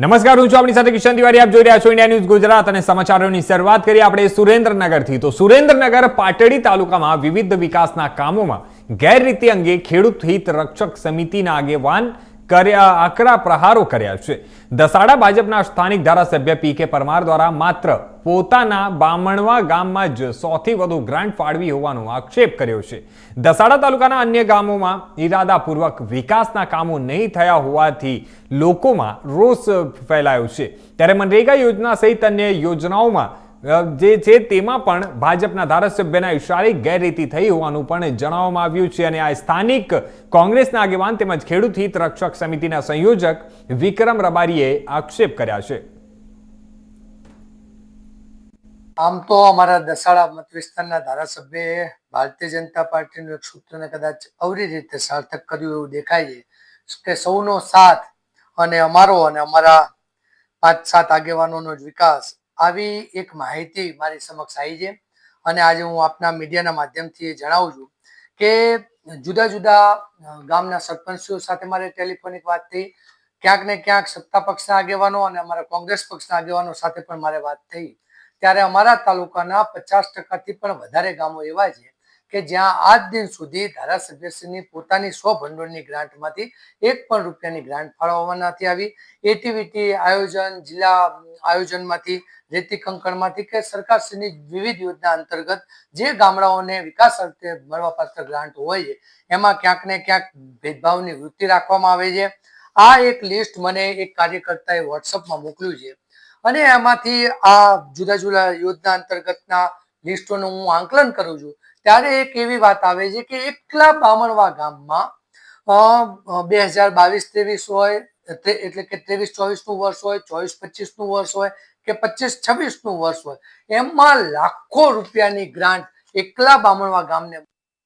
નમસ્કાર, હું છું આપણી સાથે કિશન તિવારી. આપ જોઈ રહ્યા છો ઇન્ડિયા ન્યૂઝ ગુજરાત અને સમાચારોની શરૂઆત કરીએ આપણે સુરેન્દ્રનગરથી. તો સુરેન્દ્રનગર પાટડી તાલુકામાં વિવિધ વિકાસના કામોમાં ગેરરીતિ અંગે ખેડૂત હિત રક્ષક સમિતિના આગેવાન આકરા પ્રહારો કર્યા છે. દસાડા ભાજપના સ્થાનિક ધારાસભ્ય પી કે પરમાર દ્વારા માત્ર પોતાના બામણવા ગામમાં જ 100થી વધુ ગ્રાન્ટ ફાળવી હોવાનો આક્ષેપ કર્યો છે. દસાડા તાલુકાના અન્ય ગામોમાં ઇરાદાપૂર્વક વિકાસના કામો નહીં થયા હોવાથી લોકોમાં રોષ ફેલાયો છે. ત્યારે મનરેગા યોજના સહિત અન્ય યોજનાઓમાં જે છે તેમાં પણ ભાજપના ધારાસભ્યના ઇશારે ગેરરીતિ થઈ હોવાનું પણ જણાવવામાં આવ્યું છે. અને આ સ્થાનિક કોંગ્રેસના આગેવાન તેમજ ખેડૂત હિત રક્ષક સમિતિના સંયોજક વિક્રમ રબારીએ આક્ષેપ કર્યા છે. આમ તો અમારા દસાડા મત વિસ્તારના ધારાસભ્યએ ભારતીય જનતા પાર્ટીનું એક સૂત્રને કદાચ અવરી રીતે સાર્થક કર્યું એવું દેખાય છે કે સૌનો સાથ અને અમારો અને અમારા 5-7 આગેવાનોનો જ વિકાસ, આવી એક માહિતી મારી સમક્ષ આવી છે. અને આજે હું આપના મીડિયાના માધ્યમથી જણાવું છું કે જુદા જુદા ગામના સરપંચો સાથે મારે ટેલિફોનિક વાત થઈ, ક્યાંક ને ક્યાંક સત્તા પક્ષના આગેવાનો અને અમારા કોંગ્રેસ પક્ષના આગેવાનો સાથે પણ મારે વાત થઈ. ત્યારે અમારા તાલુકાના 50%થી પણ વધારે ગામો એવા છે કે જ્યાં આજ દિન સુધી ધારાસભ્યશ્રીની પોતાની 100 ભંડોળની ગ્રાન્ટમાંથી 1 પણ રૂપિયાની ગ્રાન્ટ ફાળવવામાં નથી આવી. એટીવીટી આયોજન, જિલ્લા આયોજનમાંથી, રેતી કંકણમાંથી કે સરકારશ્રીની વિવિધ યોજના અંતર્ગત જે ગામડાઓને વિકાસ અર્થે મળવાપાત્ર ગ્રાન્ટ હોય છે એમાં ક્યાંક ને ક્યાંક ભેદભાવની વૃત્તિ રાખવામાં આવે છે. આ એક લિસ્ટ મને એક કાર્યકર્તાએ વોટ્સઅપમાં મોકલ્યું છે અને એમાંથી આ જુદા જુદા યોજના અંતર્ગતના લિસ્ટોનું હું આંકલન કરું છું ત્યારે એક એવી વાત આવે છે કે એકલા બામણવા ગામમાં 2022-23 હોય એટલે કે 23-24 નું વર્ષ હોય, 24-25 નું વર્ષ હોય કે 25-26 નું વર્ષ હોય, એમાં લાખો રૂપિયાની ગ્રાન્ટ એકલા બામણવા ગામને